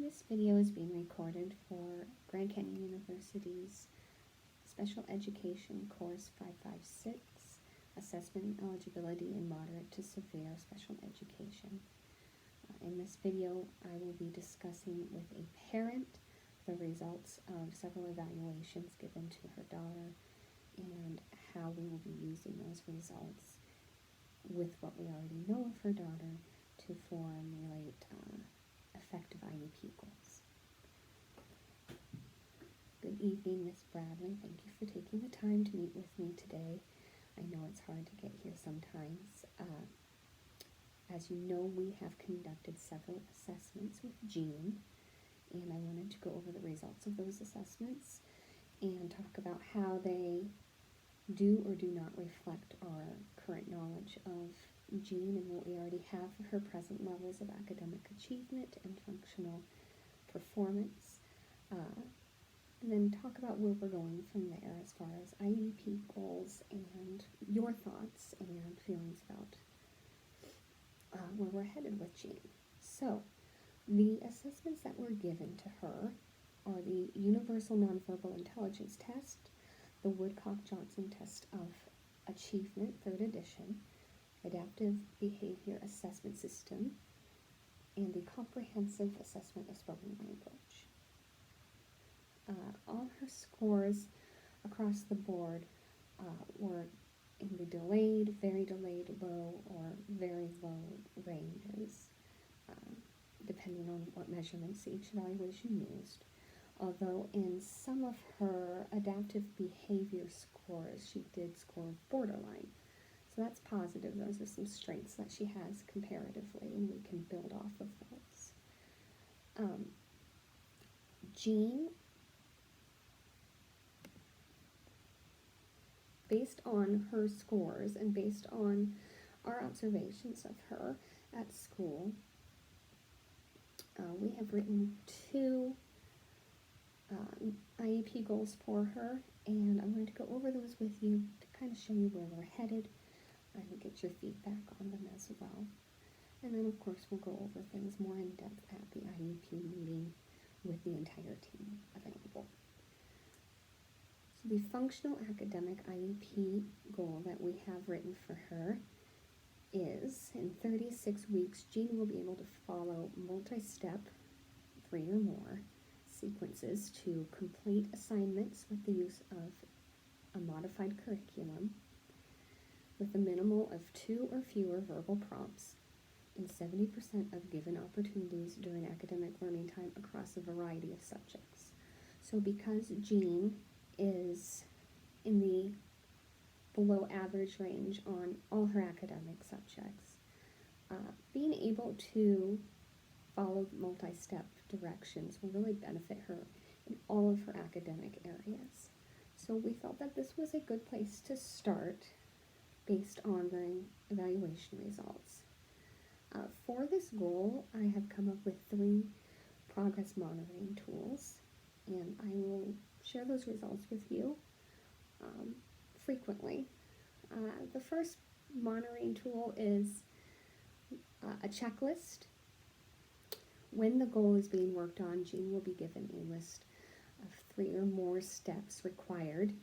This video is being recorded for Grand Canyon University's Special Education Course 556, Assessment and Eligibility in Moderate to Severe Special Education. In this video, I will be discussing with a parent the results of several evaluations given to her daughter and how we will be using those results with what we already know of her daughter to formulate effective IEP goals. Good evening, Miss Bradley. Thank you for taking the time to meet with me today. I know it's hard to get here sometimes. As you know, we have conducted several assessments with Jean, and I wanted to go over the results of those assessments and talk about how they do or do not reflect our current knowledge of Jean and what we already have for her present levels of academic achievement and functional performance, and then talk about where we're going from there as far as IEP goals and your thoughts and feelings about where we're headed with Jean. So, the assessments that were given to her are the Universal Nonverbal Intelligence Test, the Woodcock-Johnson Test of Achievement, 3rd edition, Adaptive Behavior Assessment System, and the Comprehensive Assessment of Spoken Language. All her scores across the board were in the delayed, very delayed, low, or very low ranges, depending on what measurements each evaluation used. Although in some of her adaptive behavior scores, she did score borderline. So that's positive. Those are some strengths that she has comparatively, and we can build off of those. Jean, based on her scores and based on our observations of her at school, we have written 2 IEP goals for her, and I'm going to go over those with you to kind of show you where we're headed and get your feedback on them as well. And then, of course, we'll go over things more in depth at the IEP meeting with the entire team available. So the functional academic IEP goal that we have written for her is, in 36 weeks, Jean will be able to follow multi-step, 3 or more, sequences to complete assignments with the use of a modified curriculum with a minimal of 2 or fewer verbal prompts in 70% of given opportunities during academic learning time across a variety of subjects. So because Jean is in the below average range on all her academic subjects, being able to follow multi-step directions will really benefit her in all of her academic areas. So we felt that this was a good place to start based on the evaluation results. For this goal, I have come up with 3 progress monitoring tools, and I will share those results with you frequently. The first monitoring tool is a checklist. When the goal is being worked on, Jean will be given a list of 3 or more steps required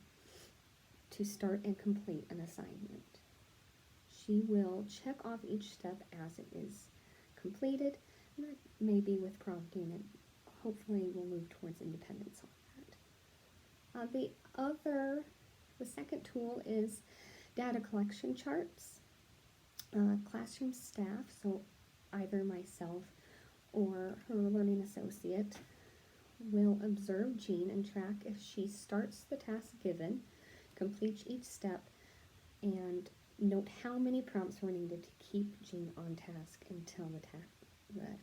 to start and complete an assignment. She will check off each step as it is completed, and that may be with prompting, and hopefully we'll move towards independence on that. The second tool is data collection charts. Classroom staff, so either myself or her learning associate, will observe Jean and track if she starts the task given, completes each step, and note how many prompts were needed to keep Jean on task until the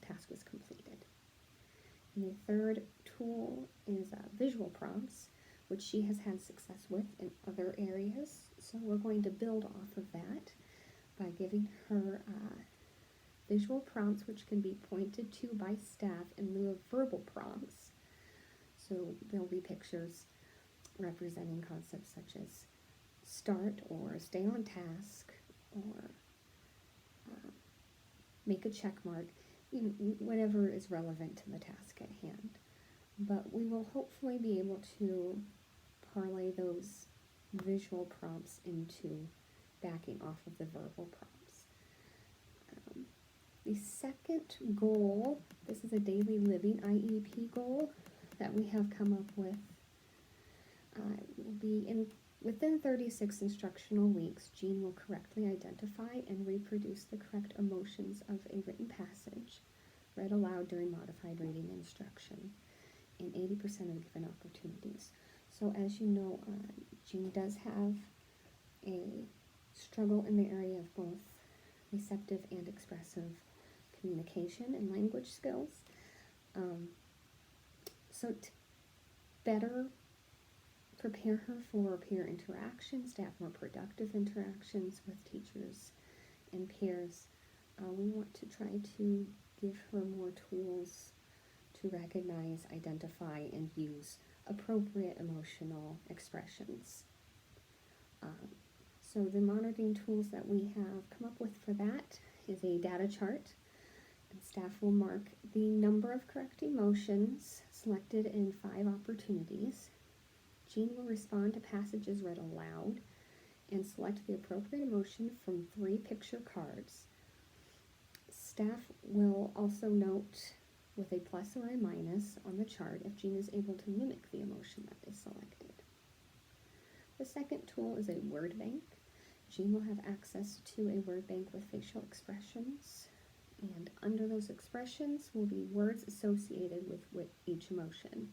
task was completed. And the third tool is visual prompts, which she has had success with in other areas. So we're going to build off of that by giving her visual prompts which can be pointed to by staff in lieu of verbal prompts. So there'll be pictures representing concepts such as start or stay on task or make a check mark, whatever is relevant to the task at hand. But we will hopefully be able to parlay those visual prompts into backing off of the verbal prompts. The second goal, this is a daily living IEP goal that we have come up with, will be within 36 instructional weeks, Jean will correctly identify and reproduce the correct emotions of a written passage read aloud during modified reading instruction in 80% of given opportunities. So as you know, Jean does have a struggle in the area of both receptive and expressive communication and language skills. So to better prepare her for peer interactions, to have more productive interactions with teachers and peers, we want to try to give her more tools to recognize, identify, and use appropriate emotional expressions. So the monitoring tools that we have come up with for that is a data chart, and staff will mark the number of correct emotions selected in 5 opportunities. Jean will respond to passages read aloud and select the appropriate emotion from 3 picture cards. Staff will also note with a plus or a minus on the chart if Jean is able to mimic the emotion that they selected. The second tool is a word bank. Jean will have access to a word bank with facial expressions, and under those expressions will be words associated with each emotion.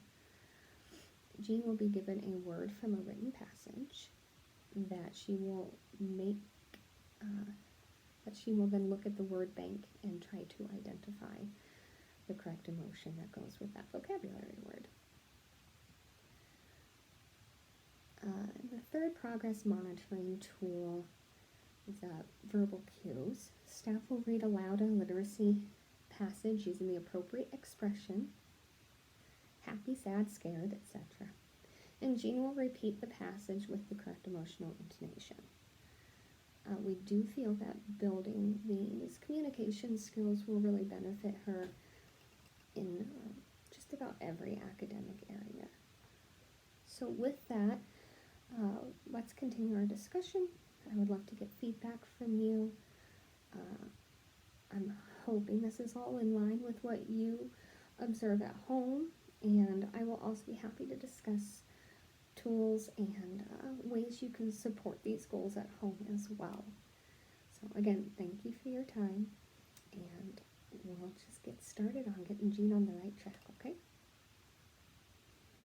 Jean will be given a word from a written passage that she will make, that she will then look at the word bank and try to identify the correct emotion that goes with that vocabulary word. The third progress monitoring tool is verbal cues. Staff will read aloud a literacy passage using the appropriate expression, happy, sad, scared, etc. And Jean will repeat the passage with the correct emotional intonation. We do feel that building these communication skills will really benefit her in just about every academic area. So with that, let's continue our discussion. I would love to get feedback from you. I'm hoping this is all in line with what you observe at home, and I will also be happy to discuss tools and ways you can support these goals at home as well. So again, thank you for your time, and we'll just get started on getting Jean on the right track.